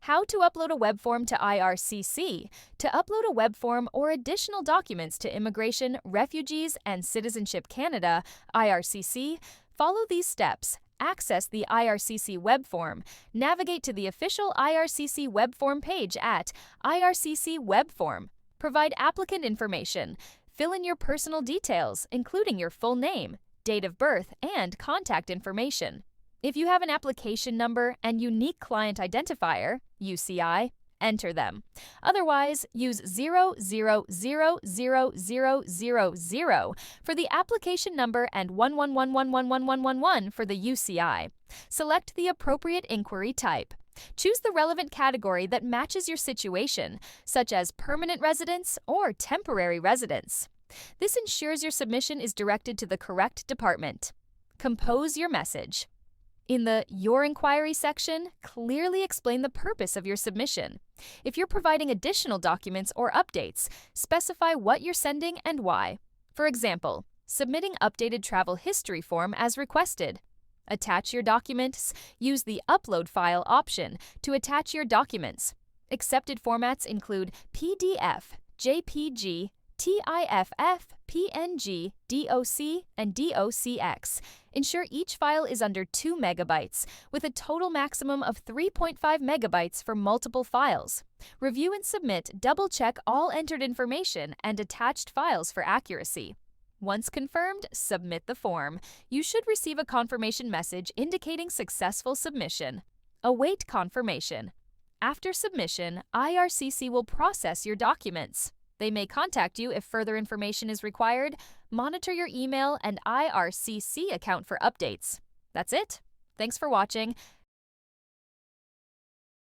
How to upload a web form to IRCC. To upload a web form or additional documents to Immigration, Refugees, and Citizenship Canada, IRCC, follow these steps. Access the IRCC web form. Navigate to the official IRCC web form page at IRCC web form. Provide applicant information. Fill in your personal details, including your full name, date of birth, and contact information. If you have an application number and unique client identifier, UCI, enter them. Otherwise, use 0000000 for the application number and 111111111 for the UCI. Select the appropriate inquiry type. Choose the relevant category that matches your situation, such as permanent residence or temporary residence. This ensures your submission is directed to the correct department. Compose your message. In the Your Inquiry section, clearly explain the purpose of your submission. If you're providing additional documents or updates, specify what you're sending and why. For example, submitting updated travel history form as requested. Attach your documents. Use the Upload File option to attach your documents. Accepted formats include PDF, JPG, TIFF, PNG, DOC, and DOCX. Ensure each file is under 2 megabytes, with a total maximum of 3.5 megabytes for multiple files. Review and submit. Double-check all entered information and attached files for accuracy. Once confirmed, submit the form. You should receive a confirmation message indicating successful submission. Await confirmation. After submission, IRCC will process your documents. They may contact you if further information is required. Monitor your email and IRCC account for updates. That's it. Thanks for watching.